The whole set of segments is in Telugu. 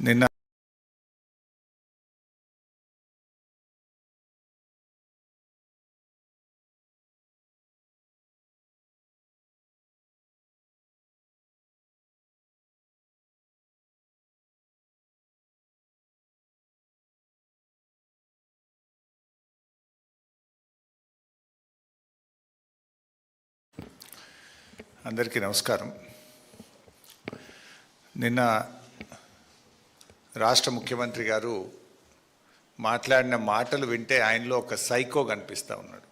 నిన్న అందరికీ నమస్కారం. నిన్న రాష్ట్ర ముఖ్యమంత్రి గారు మాట్లాడిన మాటలు వింటే ఆయనలో ఒక సైకో కనిపిస్తూ ఉన్నాడు.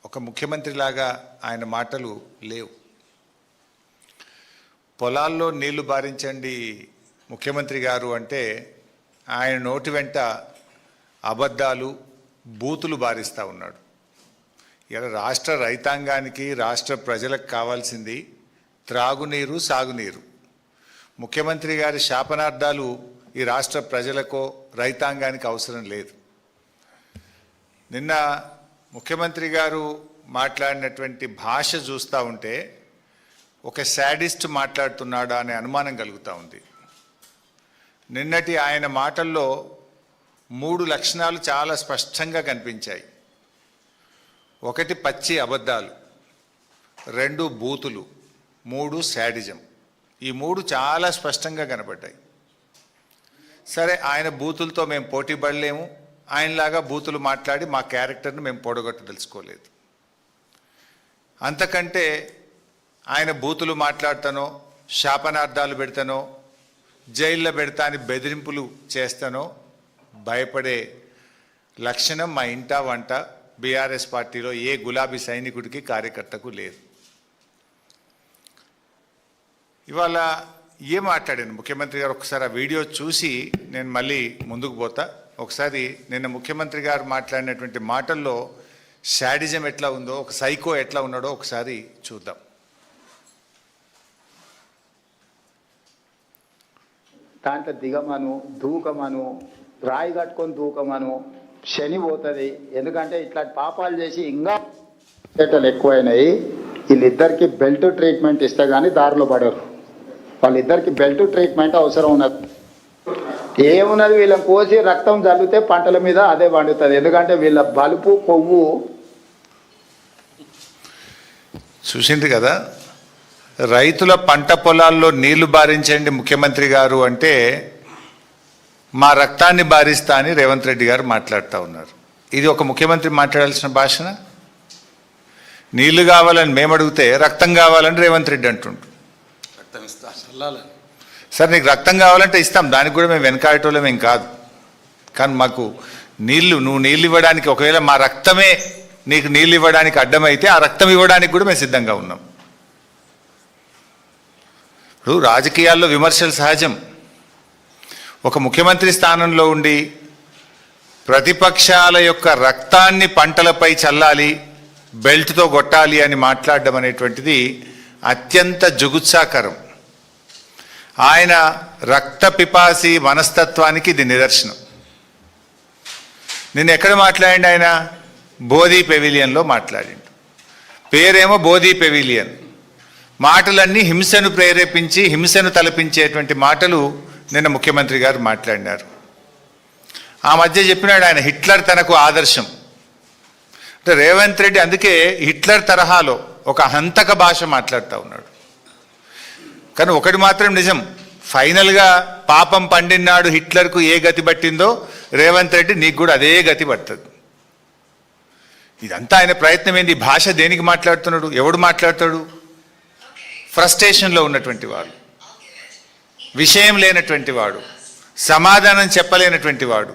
ఒక ముఖ్యమంత్రిలాగా ఆయన మాటలు లేవు. పొలాల్లో నీళ్లు బారించండి ముఖ్యమంత్రి గారు అంటే ఆయన నోటి వెంట అబద్ధాలు బూతులు బారిస్తూ ఉన్నాడు. ఇలా రాష్ట్ర రైతాంగానికి రాష్ట్ర ప్రజలకు కావాల్సింది త్రాగునీరు సాగునీరు. ముఖ్యమంత్రి గారి శాపనార్థాలు ఈ రాష్ట్ర ప్రజలకో రైతాంగానికి అవసరం లేదు. నిన్న ముఖ్యమంత్రి గారు మాట్లాడినటువంటి భాష చూస్తూ ఉంటే ఒక శాడిస్ట్ మాట్లాడుతున్నాడా అనే అనుమానం కలుగుతూ ఉంది. నిన్నటి ఆయన మాటల్లో 3 లక్షణాలు చాలా స్పష్టంగా కనిపించాయి. 1 పచ్చి అబద్ధాలు, 2 బూతులు, 3 శాడిజం. ఈ 3 చాలా స్పష్టంగా కనబడ్డాయి. సరే, ఆయన బూతులతో మేము పోటీ పడలేము, ఆయనలాగా బూతులు మాట్లాడి మా క్యారెక్టర్ను మేము పొడగొట్టదలుచుకోలేదు. అంతకంటే ఆయన బూతులు మాట్లాడతానో, శాపనార్థాలు పెడతానో, జైల్లో పెడతా అని బెదిరింపులు చేస్తానో భయపడే లక్షణం మా ఇంటా వంట బీఆర్ఎస్ పార్టీలో ఏ గులాబీ సైనికుడికి కార్యకర్తకు లేదు. ఇవాళ ఏం మాట్లాడాను ముఖ్యమంత్రి గారు, ఒకసారి ఆ వీడియో చూసి నేను మళ్ళీ ముందుకు పోతా. ఒకసారి నిన్న ముఖ్యమంత్రి గారు మాట్లాడినటువంటి మాటల్లో శాడిజం ఎట్లా ఉందో, ఒక సైకో ఎట్లా ఉన్నాడో ఒకసారి చూద్దాం. దాంట్లో దిగమను, దూకమను, రాయి కట్టుకొని దూకమను, శని పోతుంది. ఎందుకంటే ఇట్లాంటి పాపాలు చేసి ఇంకా ఎక్కువైనాయి. వీళ్ళిద్దరికి బెల్ట్ ట్రీట్మెంట్ ఇస్తే కానీ దారిలో పడరు. వాళ్ళిద్దరికి బెల్ట్ ట్రీట్మెంట్ అవసరం ఉన్నది. ఏమున్నది, వీళ్ళని కోసి రక్తం జల్లితే పంటల మీద అదే పండుతుంది. ఎందుకంటే వీళ్ళ బలుపు కొవ్వు చూసింది కదా. రైతుల పంట పొలాల్లో నీళ్లు బారించండి ముఖ్యమంత్రి గారు అంటే మా రక్తాన్ని బారిస్తా అని రేవంత్ రెడ్డి గారు మాట్లాడుతూ ఉన్నారు. ఇది ఒక ముఖ్యమంత్రి మాట్లాడాల్సిన భాషన? నీళ్లు కావాలని మేము అడిగితే రక్తం కావాలని రేవంత్ రెడ్డి అంటుండు. సరే, నీకు రక్తం కావాలంటే ఇస్తాం, దానికి కూడా మేము వెనకాడటోళ్ళం ఏం కాదు. కానీ మాకు నువ్వు నీళ్ళు ఇవ్వడానికి, ఒకవేళ మా రక్తమే నీకు నీళ్ళు ఇవ్వడానికి అడ్డమైతే ఆ రక్తం ఇవ్వడానికి కూడా మేము సిద్ధంగా ఉన్నాం. ఇప్పుడు రాజకీయాల్లో విమర్శలు సహజం. ఒక ముఖ్యమంత్రి స్థానంలో ఉండి ప్రతిపక్షాల యొక్క రక్తాన్ని పంటలపై చల్లాలి, బెల్ట్తో కొట్టాలి అని మాట్లాడడం అనేటువంటిది అత్యంత జుగుత్సాకరం. ఆయన రక్త పిపాసి మనస్తత్వానికి ఇది నిదర్శనం. నేను ఎక్కడ మాట్లాడిండు? ఆయన బోధి పెవిలియన్లో మాట్లాడిండు. పేరేమో బోధి పెవిలియన్. మాటలన్నీ హింసను ప్రేరేపించి హింసను తలపించేటువంటి మాటలు నిన్న ముఖ్యమంత్రి గారు మాట్లాడినారు. ఆ మధ్య చెప్పినాడు ఆయన హిట్లర్ తనకు ఆదర్శం అంటే. రేవంత్ రెడ్డి అందుకే హిట్లర్ తరహాలో ఒక హంతక భాష మాట్లాడుతూ ఉన్నాడు. కానీ ఒకటి మాత్రం నిజం, ఫైనల్గా పాపం పండినాడు హిట్లర్కు ఏ గతి పట్టిందో రేవంత్ రెడ్డి నీకు కూడా అదే గతి పడుతుంది. ఇదంతా ఆయన ప్రయత్నం ఏంది? భాష దేనికి మాట్లాడుతున్నాడు? ఎవడు మాట్లాడతాడు? ఫ్రస్ట్రేషన్లో ఉన్నటువంటి వాడు, విషయం లేనటువంటి వాడు, సమాధానం చెప్పలేనటువంటి వాడు.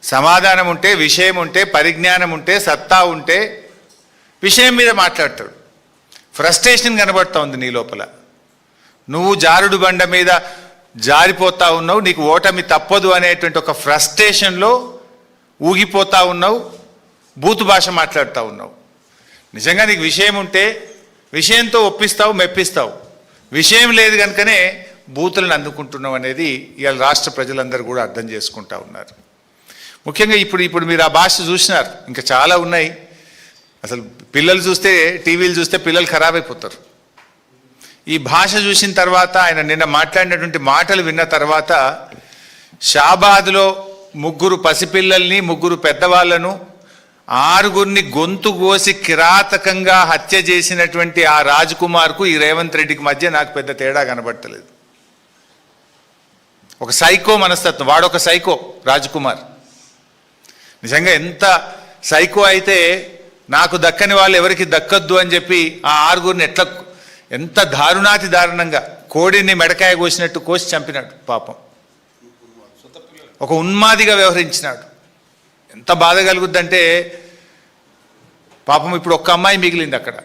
సమాధానం ఉంటే, విషయం ఉంటే, పరిజ్ఞానం ఉంటే, సత్తా ఉంటే విషయం మీద మాట్లాడతాడు. ఫ్రస్ట్రేషన్ కనబడుతూ ఉంది నీ లోపల. నువ్వు జారుడు బండ మీద జారిపోతా ఉన్నావు, నీకు ఓటమి తప్పదు అనేటువంటి ఒక ఫ్రస్ట్రేషన్లో ఊగిపోతా ఉన్నావు, బూతు భాష మాట్లాడుతూ ఉన్నావు. నిజంగా నీకు విషయం ఉంటే విషయంతో ఒప్పిస్తావు, మెప్పిస్తావు. విషయం లేదు కనుకనే బూతులను అందుకుంటున్నావు అనేది ఇవాళ రాష్ట్ర ప్రజలందరూ కూడా అర్థం చేసుకుంటా ఉన్నారు. ముఖ్యంగా ఇప్పుడు మీరు ఆ భాష చూసినారు, ఇంకా చాలా ఉన్నాయి. అసలు పిల్లలు చూస్తే, టీవీలు చూస్తే పిల్లలు ఖరాబ్ అయిపోతారు. ఈ భాష చూసిన తర్వాత, ఆయన నిన్న మాట్లాడినటువంటి మాటలు విన్న తర్వాత, షాబాద్లో 3 పసిపిల్లల్ని 3 పెద్దవాళ్లను 6గురిని గొంతు కోసి కిరాతకంగా హత్య చేసినటువంటి ఆ రాజ్ కుమార్కు ఈ రేవంత్ రెడ్డికి మధ్య నాకు పెద్ద తేడా కనబడతలేదు. ఒక సైకో మనస్తత్వం, వాడొక సైకో రాజ్ కుమార్. నిజంగా ఎంత సైకో అయితే నాకు దక్కని వాళ్ళు ఎవరికి దక్కద్దు అని చెప్పి ఆ 6గురిని ఎంత దారుణాతి దారుణంగా కోడిని మెడకాయ కోసినట్టు కోసి చంపినాడు. పాపం ఒక ఉన్మాదిగా వ్యవహరించినాడు. ఎంత బాధ కలుగుద్దంటే, పాపం ఇప్పుడు ఒక్క అమ్మాయి మిగిలింది అక్కడ.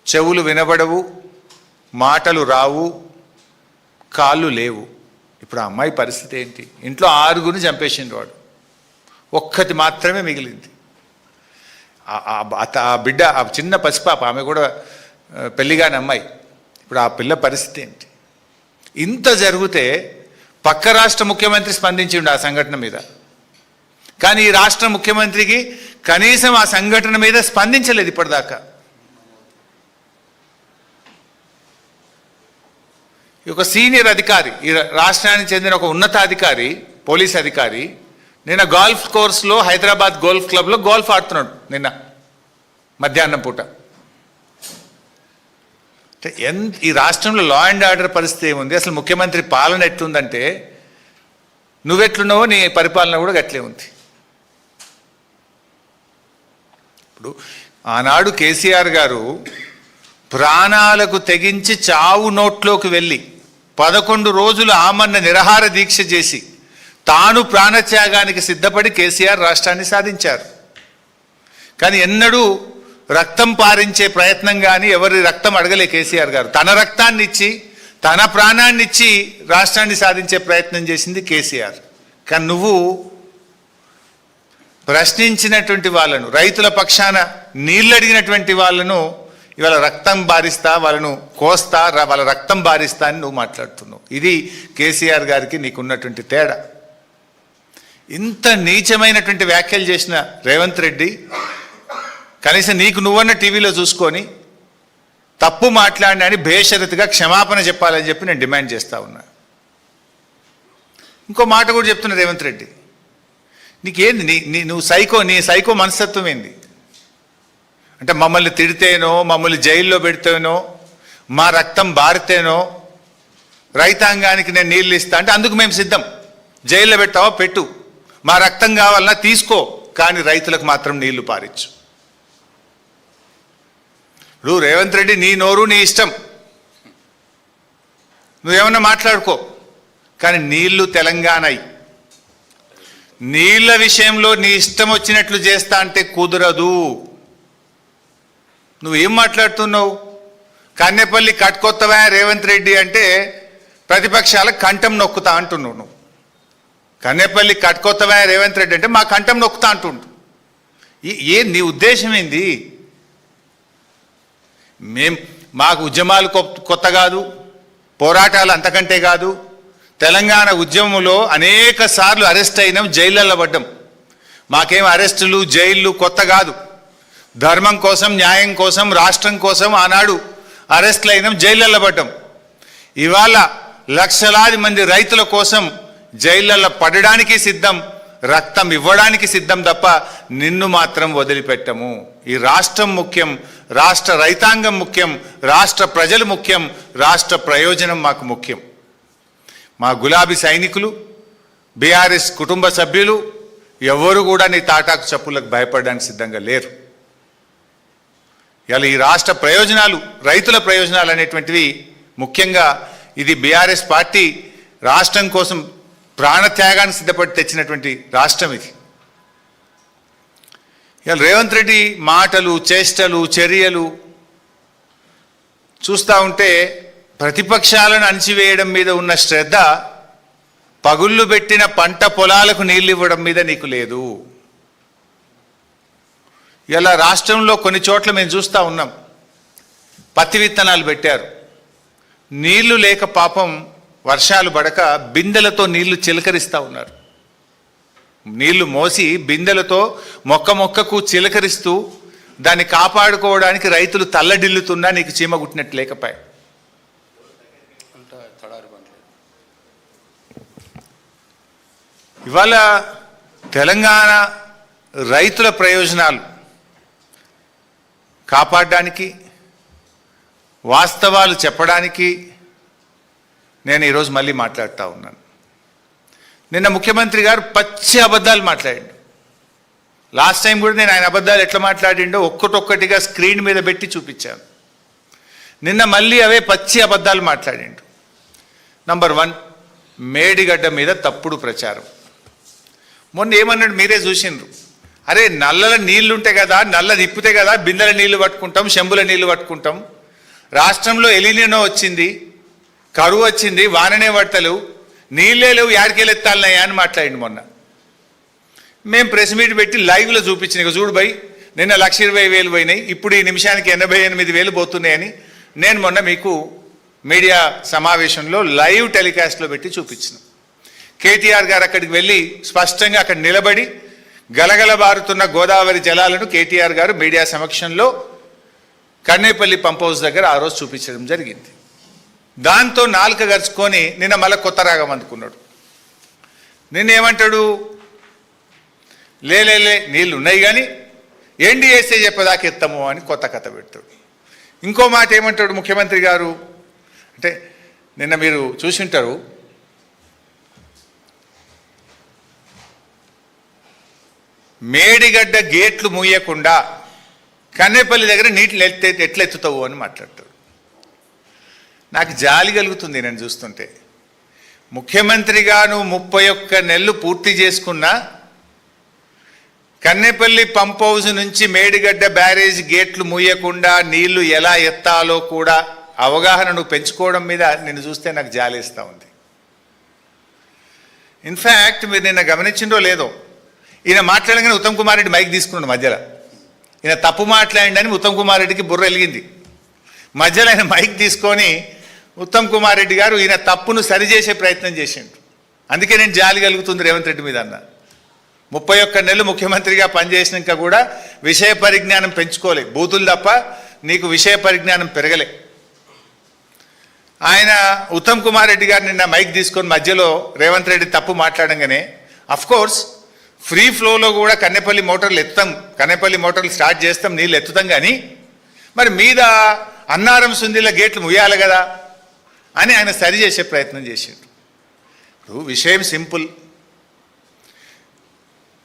చెవులు వినబడవు, మాటలు రావు, కాళ్ళు లేవు. ఇప్పుడు ఆ అమ్మాయి పరిస్థితి ఏంటి? ఇంట్లో 6గురిని చంపేసిండు వాడు, ఒక్కటి మాత్రమే మిగిలింది. ఆ బిడ్డ, ఆ చిన్న పసిపాప, ఆమె కూడా పెళ్లిగాని అమ్మాయి. ఇప్పుడు ఆ పిల్ల పరిస్థితి ఏంటి? ఇంత జరిగితే పక్క రాష్ట్ర ముఖ్యమంత్రి స్పందించిండు ఆ సంఘటన మీద, కానీ ఈ రాష్ట్ర ముఖ్యమంత్రికి కనీసం ఆ సంఘటన మీద స్పందించలేదు ఇప్పటిదాకా. ఒక సీనియర్ అధికారి, ఈ రాష్ట్రానికి చెందిన ఒక ఉన్నతాధికారి, పోలీస్ అధికారి, నిన్న గోల్ఫ్ కోర్స్లో హైదరాబాద్ గోల్ఫ్ క్లబ్లో గోల్ఫ్ ఆడుతున్నాడు నిన్న మధ్యాహ్నం పూట. ఈ రాష్ట్రంలో లా అండ్ ఆర్డర్ పరిస్థితి ఏముంది? అసలు ముఖ్యమంత్రి పాలన ఎట్లుందంటే, నువ్వెట్లున్నావో నీ పరిపాలన కూడా గట్లే ఉంది. ఇప్పుడు ఆనాడు కేసీఆర్ గారు ప్రాణాలకు తెగించి చావు నోట్లోకి వెళ్ళి 11 రోజులు ఆమరణ నిరాహార దీక్ష చేసి తాను ప్రాణత్యాగానికి సిద్ధపడి కేసీఆర్ రాష్ట్రాన్ని సాధించారు. కానీ ఎన్నడూ రక్తం పారించే ప్రయత్నం కానీ ఎవరి రక్తం అడగలే కేసీఆర్ గారు. తన రక్తాన్ని ఇచ్చి, తన ప్రాణాన్ని ఇచ్చి రాష్ట్రాన్ని సాధించే ప్రయత్నం చేసింది కేసీఆర్. కానీ నువ్వు ప్రశ్నించినటువంటి వాళ్ళను, రైతుల పక్షాన నీళ్ళు అడిగినటువంటి వాళ్ళను ఇవాళ రక్తం బారిస్తా, వాళ్ళను కోస్తా, వాళ్ళ రక్తం బారిస్తా అని నువ్వు మాట్లాడుతున్నావు. ఇది కేసీఆర్ గారికి నీకున్నటువంటి తేడా. ఇంత నీచమైనటువంటి వ్యాఖ్యలు చేసిన రేవంత్ రెడ్డి కనీసం నీకు నువ్వన్న టీవీలో చూసుకొని తప్పు మాట్లాడినా అని బేషరతుగా క్షమాపణ చెప్పాలని చెప్పి నేను డిమాండ్ చేస్తా ఉన్నా. ఇంకో మాట కూడా చెప్తున్నా రేవంత్ రెడ్డి, నీకేంది నువ్వు నీ సైకో మనస్తత్వం ఏంది? అంటే మమ్మల్ని తిడితేనో, మమ్మల్ని జైల్లో పెడితేనో, మా రక్తం బారితేనో రైతాంగానికి నేను నీళ్ళు ఇస్తా అంటే అందుకు మేము సిద్ధం. జైల్లో పెట్టావా పెట్టు, మా రక్తం కావాలన్నా తీసుకో, కానీ రైతులకు మాత్రం నీళ్లు పారించు. నువ్వు రేవంత్ రెడ్డి, నీ నోరు నీ ఇష్టం, నువ్వేమన్నా మాట్లాడుకో, కానీ నీళ్లు తెలంగాణయి. నీళ్ల విషయంలో నీ ఇష్టం వచ్చినట్లు చేస్తా అంటే కుదరదు. నువ్వేం మాట్లాడుతున్నావు? కన్నెపల్లి కట్టుకొత్తవా రేవంత్ రెడ్డి అంటే ప్రతిపక్షాల కంఠం నొక్కుతా అంటున్నావు. నువ్వు కన్నెపల్లి కట్టుకొత్తవా రేవంత్ రెడ్డి అంటే మా కంఠం నొక్కుతా అంటుండు. నీ ఉద్దేశం ఏంది? మాకు ఉద్యమాలు కొత్త కాదు, పోరాటాలు అంతకంటే కాదు. తెలంగాణ ఉద్యమంలో అనేక సార్లు అరెస్ట్ అయినాం, జైళ్ళల్లో పడ్డాం. మాకేం అరెస్టులు జైళ్ళు కొత్త కాదు. ధర్మం కోసం, న్యాయం కోసం, రాష్ట్రం కోసం ఆనాడు అరెస్టులు అయినాం, జైళ్ళల్లో పడ్డాం. ఇవాళ లక్షలాది మంది రైతుల కోసం జైళ్ళల్లో పడడానికి సిద్ధం, రక్తం ఇవ్వడానికి సిద్ధం తప్ప నిన్ను మాత్రం వదిలిపెట్టము. ఈ రాష్ట్రం ముఖ్యం, రాష్ట్ర రైతాంగం ముఖ్యం, రాష్ట్ర ప్రజలు ముఖ్యం, రాష్ట్ర ప్రయోజనం మాకు ముఖ్యం. మా గులాబీ సైనికులు, బీఆర్ఎస్ కుటుంబ సభ్యులు ఎవరు కూడా నీ తాటాకు చప్పులకు భయపడడానికి సిద్ధంగా లేరు. ఇలా ఈ రాష్ట్ర ప్రయోజనాలు, రైతుల ప్రయోజనాలు అనేటువంటివి ముఖ్యంగా ఇది బీఆర్ఎస్ పార్టీ రాష్ట్రం కోసం ప్రాణత్యాగాన్ని సిద్ధపడి తెచ్చినటువంటి రాష్ట్రం ఇది. ఇలా రేవంత్ రెడ్డి మాటలు, చేష్టలు, చర్యలు చూస్తూ ఉంటే ప్రతిపక్షాలను అణిచివేయడం మీద ఉన్న శ్రద్ధ పగుళ్ళు పెట్టిన పంట పొలాలకు నీళ్ళు ఇవ్వడం మీద నీకు లేదు. ఇలా రాష్ట్రంలో కొన్ని చోట్ల మేము చూస్తూ ఉన్నాం, పత్తి విత్తనాలు పెట్టారు, నీళ్లు లేక పాపం వర్షాలు పడక బిందెలతో నీళ్లు చిలకరిస్తూ ఉన్నారు. నీళ్లు మోసి బిందెలతో మొక్క మొక్కకు చిలకరిస్తూ దాన్ని కాపాడుకోవడానికి రైతులు తల్లడిల్లుతున్నా నీకు చీమ గుట్టినట్టు లేకపోయా. ఇవాళ తెలంగాణ రైతుల ప్రయోజనాలు కాపాడడానికి, వాస్తవాలు చెప్పడానికి నేను ఈరోజు మళ్ళీ మాట్లాడుతూ ఉన్నాను. నిన్న ముఖ్యమంత్రి గారు పచ్చి అబద్ధాలు మాట్లాడిండు. లాస్ట్ టైం కూడా నేను ఆయన అబద్ధాలు ఎట్లా మాట్లాడిండో ఒక్కటొక్కటిగా స్క్రీన్ మీద పెట్టి చూపించాను. నిన్న మళ్ళీ అవే పచ్చి అబద్ధాలు మాట్లాడిండు. నంబర్ 1, మేడిగడ్డ మీద తప్పుడు ప్రచారం. మొన్న ఏమన్నాడు మీరే చూసిండ్రు. అరే నల్లల నీళ్లుంటే కదా, నల్ల తిప్పితే కదా బిందెల నీళ్లు పట్టుకుంటాం, చెంబుల నీళ్లు పట్టుకుంటాం. రాష్ట్రంలో ఎలినినో వచ్చింది, కరువు వచ్చింది, వాననే పడతలేవు, నీళ్ళే లేవు, యాడికెళ్ళెత్తాలన్నాయా అని మాట్లాడింది మొన్న. మేము ప్రెస్ మీట్ పెట్టి లైవ్లో చూపించిన, ఇక చూడు భయ్ నిన్న 1,20,000 పోయినాయి, ఇప్పుడు ఈ నిమిషానికి 88,000 పోతున్నాయని నేను మొన్న మీకు మీడియా సమావేశంలో లైవ్ టెలికాస్ట్లో పెట్టి చూపించిన. కేటీఆర్ గారు అక్కడికి వెళ్ళి స్పష్టంగా అక్కడ నిలబడి గలగలబారుతున్న గోదావరి జలాలను కేటీఆర్ గారు మీడియా సమక్షంలో కన్నేపల్లి పంప్ హౌస్ దగ్గర ఆ రోజు చూపించడం జరిగింది. దాంతో నాలుక గరుచుకొని నిన్న మళ్ళీ కొత్త రాగం అందుకున్నాడు. నిన్నేమంటాడు, లేలే నీళ్ళు ఉన్నాయి కానీ ఎన్డీఏసీ చెప్పేదాకా ఎత్తము అని కొత్త కథ పెడతాడు. ఇంకో మాట ఏమంటాడు ముఖ్యమంత్రి గారు అంటే, నిన్న మీరు చూసింటారు, మేడిగడ్డ గేట్లు మూయకుండా కన్నేపల్లి దగ్గర నీటిని ఎట్లా ఎత్తుతావు అని మాట్లాడతాడు. నాకు జాలి కలుగుతుంది నేను చూస్తుంటే. ముఖ్యమంత్రిగా నువ్వు 31 నెలలు పూర్తి చేసుకున్నా కన్నేపల్లి పంప్ హౌస్ నుంచి మేడిగడ్డ బ్యారేజ్ గేట్లు మూయకుండా నీళ్లు ఎలా ఎత్తాలో కూడా అవగాహన నువ్వు పెంచుకోవడం మీద నిన్ను చూస్తే నాకు జాలేస్తూ ఉంది. ఇన్ఫ్యాక్ట్ మీరు నిన్న గమనించిందో లేదో, ఈయన మాట్లాడగానే ఉత్తమ్ కుమార్ రెడ్డి మైక్ తీసుకున్నాడు మధ్యలో. ఈయన తప్పు మాట్లాడిండని ఉత్తమ్ కుమార్ రెడ్డికి బుర్ర వెలిగింది. మధ్యలో ఆయన మైక్ తీసుకొని ఉత్తమ్ కుమార్ రెడ్డి గారు ఈయన తప్పును సరిచేసే ప్రయత్నం చేసిండు. అందుకే నేను జాలి కలుగుతుంది రేవంత్ రెడ్డి మీద అన్న. 31 నెలలు ముఖ్యమంత్రిగా పనిచేసినాక కూడా విషయ పరిజ్ఞానం పెంచుకోలే, బూతులు తప్ప నీకు విషయ పరిజ్ఞానం పెరగలే. ఆయన ఉత్తమ్ కుమార్ రెడ్డి గారు నిన్న మైక్ తీసుకొని మధ్యలో రేవంత్ రెడ్డి తప్పు మాట్లాడంగానే, అఫ్కోర్స్ ఫ్రీ ఫ్లోలో కూడా కన్నేపల్లి మోటార్లు ఎత్తుతాం, కన్నేపల్లి మోటార్లు స్టార్ట్ చేస్తాం, నీళ్ళు ఎత్తుతాం, కానీ మరి మీద అన్నారం సుందిల గేట్లు ముయ్యాలి కదా అని ఆయన సరి చేసే ప్రయత్నం చేసిండు. ఇప్పుడు విషయం సింపుల్.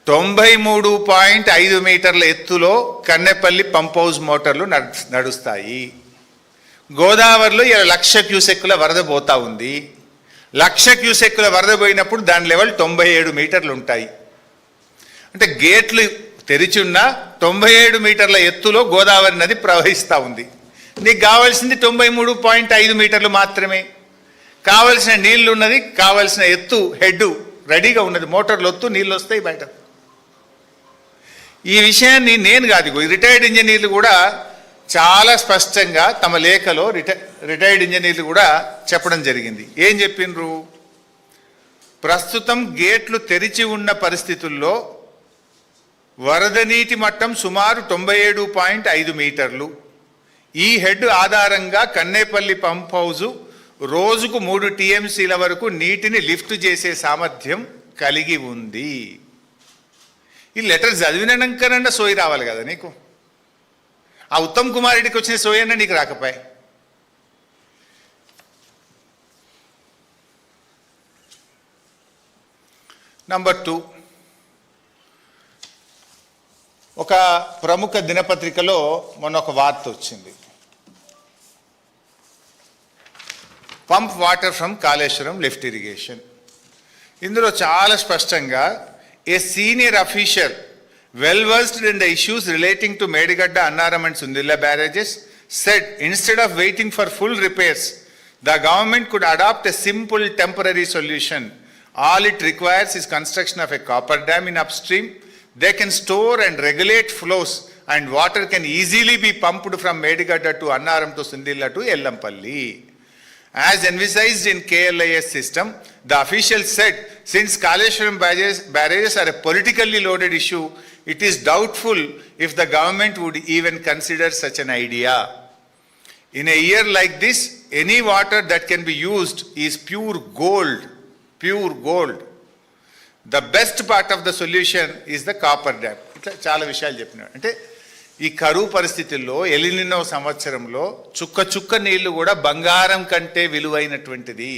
93.5 మీటర్ల ఎత్తులో కన్నేపల్లి పంప్ హౌస్ మోటార్లు నడుస్తాయి. గోదావరిలో 1,00,000 క్యూసెక్కుల వరద పోతా ఉంది. 1,00,000 క్యూసెక్కుల వరద పోయినప్పుడు దాని లెవెల్ 97 మీటర్లు ఉంటాయి. అంటే గేట్లు తెరిచి ఉన్న 97 మీటర్ల ఎత్తులో గోదావరి నది ప్రవహిస్తూ ఉంది. నీకు కావాల్సింది 93.5 మీటర్లు మాత్రమే. కావలసిన నీళ్లు ఉన్నది, కావలసిన ఎత్తు హెడ్ రెడీగా ఉన్నది, మోటార్లు ఒత్తు నీళ్ళు వస్తాయి బయట. ఈ విషయాన్ని నేను కాదు, రిటైర్డ్ ఇంజనీర్లు కూడా చాలా స్పష్టంగా తమ లేఖలో రిటైర్డ్ ఇంజనీర్లు కూడా చెప్పడం జరిగింది. ఏం చెప్పిండ్రు, ప్రస్తుతం గేట్లు తెరిచి ఉన్న పరిస్థితుల్లో వరద నీటి మట్టం సుమారు 97.5 మీటర్లు. ఈ హెడ్ ఆధారంగా కన్నేపల్లి పంప్ హౌజు రోజుకు 3 టీఎంసీల వరకు నీటిని లిఫ్ట్ చేసే సామర్థ్యం కలిగి ఉంది. ఈ లెటర్ చదివినాకనన్నా సోయి రావాలి కదా నీకు. ఆ ఉత్తమ్ కుమార్ రెడ్డికి వచ్చిన సోయి అన్నా నీకు రాకపోయా. నంబర్ 2, ఒక ప్రముఖ దినపత్రికలో మొన్న ఒక వార్త వచ్చింది. Pump water from Kaleshwaram lift irrigation. ఇందులో చాలా స్పష్టంగా a senior official well versed in the issues relating to Medigadda, Annaram and Sundilla barrages said instead of waiting for full repairs, the government could adopt a simple temporary solution. All it requires is construction of a copper dam in upstream. They can store and regulate flows and water can easily be pumped from Medigadda to Annaram to Sundilla to Ellampalli. As envisaged in KLIS system, the official said, since Kaleshwaram barrages are a politically loaded issue, it is doubtful if the government would even consider such an idea. In a year like this, any water that can be used is pure gold, pure gold. The best part of the solution is the copper dam. ఇట్లా చాలా విషయాలు చెప్పినాడు. అంటే ఈ కరువు పరిస్థితుల్లో ఎలినినో సంవత్సరంలో చుక్క చుక్క నీళ్లు కూడా బంగారం కంటే విలువైనటువంటిది.